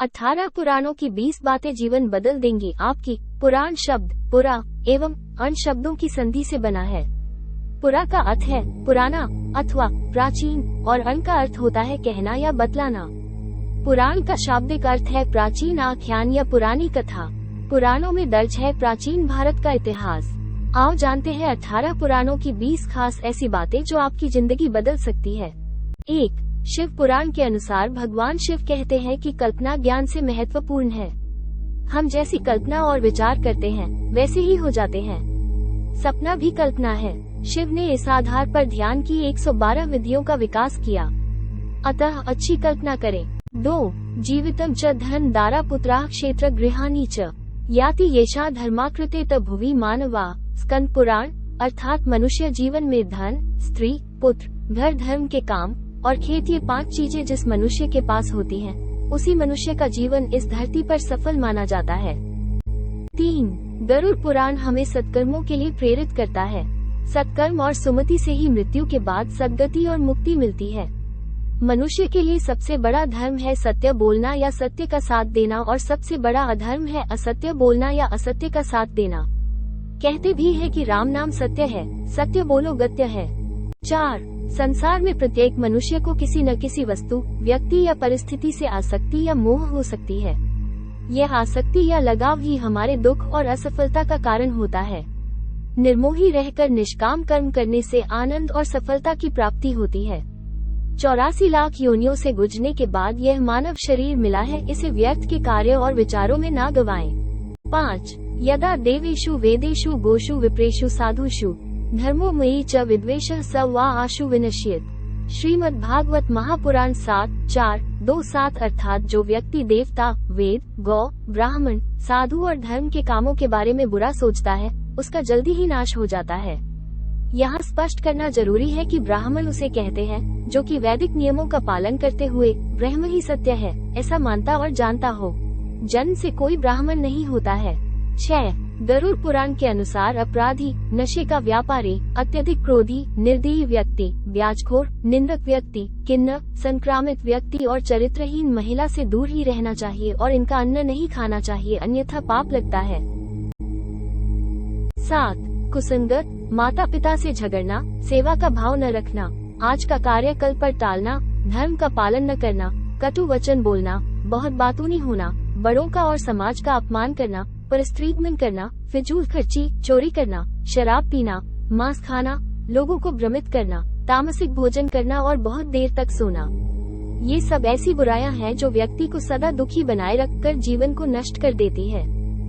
18 पुराणों की 20 बातें जीवन बदल देंगी आपकी। पुराण शब्द पुरा एवं अण शब्दों की संधि से बना है। पुरा का अर्थ है पुराना अथवा प्राचीन और अण का अर्थ होता है कहना या बतलाना। पुराण का शाब्दिक अर्थ है प्राचीन आख्यान या पुरानी कथा। पुराणों में दर्ज है प्राचीन भारत का इतिहास। आओ जानते हैं 18 पुराणों की 20 खास ऐसी बातें जो आपकी जिंदगी बदल सकती है। 1. शिव पुराण के अनुसार भगवान शिव कहते हैं कि कल्पना ज्ञान से महत्वपूर्ण है। हम जैसी कल्पना और विचार करते हैं वैसे ही हो जाते हैं। सपना भी कल्पना है। शिव ने इस आधार पर ध्यान की 112 विधियों का विकास किया। अतः अच्छी कल्पना करें। 2. जीवितम च धन दारा पुत्राः क्षेत्र गृहाणि च याति येषा धर्माकृते त भुवि मानवा। स्कंद पुराण अर्थात मनुष्य जीवन में धन, स्त्री, पुत्र, घर, धर्म के काम और खेत, ये 5 चीजें जिस मनुष्य के पास होती हैं, उसी मनुष्य का जीवन इस धरती पर सफल माना जाता है। 3. गरुड़ पुराण हमें सत्कर्मों के लिए प्रेरित करता है। सत्कर्म और सुमति से ही मृत्यु के बाद सद्गति और मुक्ति मिलती है। मनुष्य के लिए सबसे बड़ा धर्म है सत्य बोलना या सत्य का साथ देना, और सबसे बड़ा अधर्म है असत्य बोलना या असत्य का साथ देना। कहते भी है कि राम नाम सत्य है, सत्य बोलो गत्य है। 4. संसार में प्रत्येक मनुष्य को किसी न किसी वस्तु, व्यक्ति या परिस्थिति से आसक्ति या मोह हो सकती है। यह आसक्ति या लगाव ही हमारे दुख और असफलता का कारण होता है। निर्मोही रहकर निष्काम कर्म करने से आनंद और सफलता की प्राप्ति होती है। 84 लाख योनियों से गुजरने के बाद यह मानव शरीर मिला है, इसे व्यर्थ के कार्य और विचारों में ना गवाएं। 5. यदा देवेषु वेदेषु गोषु विप्रेषु साधुषु धर्मो मयि च विद्वेषः स वा आशु विनश्येत्। श्रीमद् भागवत महापुराण 7:4-2-7 अर्थात जो व्यक्ति देवता, वेद, गौ, ब्राह्मण, साधु और धर्म के कामों के बारे में बुरा सोचता है, उसका जल्दी ही नाश हो जाता है। यहाँ स्पष्ट करना जरूरी है कि ब्राह्मण उसे कहते हैं जो कि वैदिक नियमों का पालन करते हुए ब्रह्म ही सत्य है ऐसा मानता और जानता हो। जन्म से कोई ब्राह्मण नहीं होता है। 6. गरुड़ पुराण के अनुसार अपराधी, नशे का व्यापारी, अत्यधिक क्रोधी, निर्दयी व्यक्ति, ब्याजखोर, निंदक व्यक्ति, किन्नर, संक्रामित व्यक्ति और चरित्रहीन महिला से दूर ही रहना चाहिए और इनका अन्न नहीं खाना चाहिए, अन्यथा पाप लगता है। 7. कुसंगत, माता पिता से झगड़ना, सेवा का भाव न रखना, आज का कार्य कल पर टालना, धर्म का पालन न करना, कटु वचन बोलना, बहुत बातूनी होना, बड़ों का और समाज का अपमान करना, परस्त्रीगमन करना, फिजूल खर्ची, चोरी करना, शराब पीना, मांस खाना, लोगों को भ्रमित करना, तामसिक भोजन करना और बहुत देर तक सोना। ये सब ऐसी बुराइयां हैं जो व्यक्ति को सदा दुखी बनाए रखकर जीवन को नष्ट कर देती है।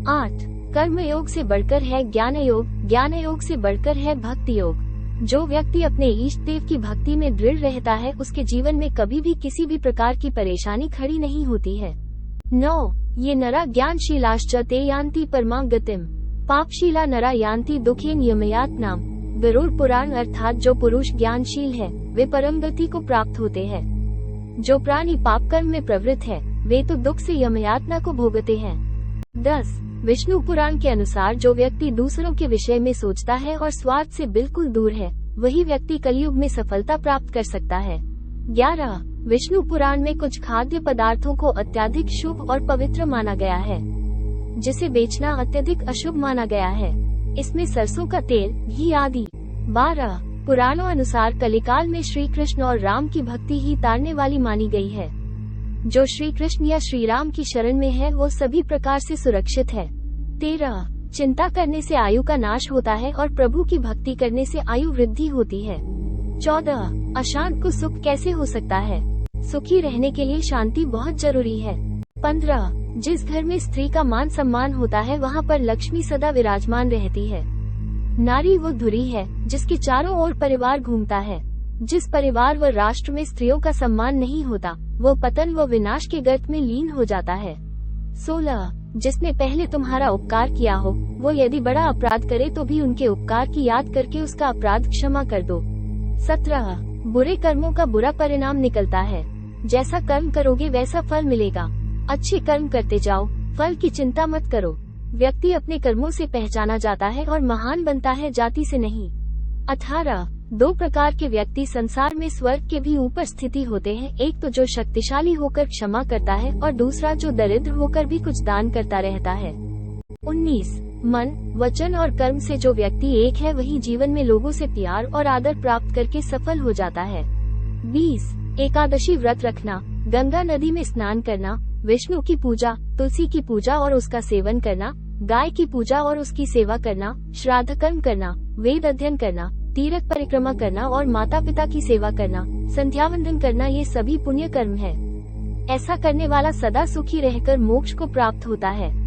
8. कर्म योग से बढ़कर है ज्ञान योग, ज्ञान योग से बढ़कर है भक्ति योग। जो व्यक्ति अपने इष्ट देव की भक्ति में दृढ़ रहता है उसके जीवन में कभी भी किसी भी प्रकार की परेशानी खड़ी नहीं होती है। 9. ये नरा ज्ञानशीलाश्च ते यान्ति परमां गतिम्। पापशीला नरा यान्ति दुखेन यमयातनाम्। गरुड़ पुराण अर्थात जो पुरुष ज्ञानशील है वे परम गति को प्राप्त होते हैं। जो प्राणी पाप कर्म में प्रवृत्त है वे तो दुख से यमयातना को भोगते हैं। 10. विष्णु पुराण के अनुसार जो व्यक्ति दूसरों के विषय में सोचता है और स्वार्थ से बिल्कुल दूर है वही व्यक्ति कलयुग में सफलता प्राप्त कर सकता है। 11. विष्णु पुराण में कुछ खाद्य पदार्थों को अत्यधिक शुभ और पवित्र माना गया है, जिसे बेचना अत्यधिक अशुभ माना गया है। इसमें सरसों का तेल, घी आदि। 12. पुराणों अनुसार कलिकाल में श्री कृष्ण और राम की भक्ति ही तारने वाली मानी गई है। जो श्री कृष्ण या श्री राम की शरण में है वो सभी प्रकार से सुरक्षित है। 13. चिंता करने से आयु का नाश होता है और प्रभु की भक्ति करने से आयु वृद्धि होती है। 14. अशांत को सुख कैसे हो सकता है? सुखी रहने के लिए शांति बहुत जरूरी है। 15. जिस घर में स्त्री का मान सम्मान होता है वहाँ पर लक्ष्मी सदा विराजमान रहती है। नारी वो धुरी है जिसके चारों ओर परिवार घूमता है। जिस परिवार व राष्ट्र में स्त्रियों का सम्मान नहीं होता वो पतन व विनाश के गर्त में लीन हो जाता है। 16. जिसने पहले तुम्हारा उपकार किया हो वो यदि बड़ा अपराध करे तो भी उनके उपकार की याद करके उसका अपराध क्षमा कर दो। 17. बुरे कर्मों का बुरा परिणाम निकलता है। जैसा कर्म करोगे वैसा फल मिलेगा। अच्छे कर्म करते जाओ, फल की चिंता मत करो। व्यक्ति अपने कर्मों से पहचाना जाता है और महान बनता है, जाति से नहीं। 18. दो प्रकार के व्यक्ति संसार में स्वर्ग के भी ऊपर स्थिति होते हैं, एक तो जो शक्तिशाली होकर क्षमा करता है और दूसरा जो दरिद्र होकर भी कुछ दान करता रहता है। 19 मन, वचन और कर्म से जो व्यक्ति एक है वही जीवन में लोगों से प्यार और आदर प्राप्त करके सफल हो जाता है। 20 एकादशी व्रत रखना, गंगा नदी में स्नान करना, विष्णु की पूजा, तुलसी की पूजा और उसका सेवन करना, गाय की पूजा और उसकी सेवा करना, श्राद्ध कर्म करना, वेद अध्ययन करना, तीर्थ परिक्रमा करना और माता पिता की सेवा करना, संध्या वंदन करना, ये सभी पुण्य कर्म है। ऐसा करने वाला सदा सुखी रहकर मोक्ष को प्राप्त होता है।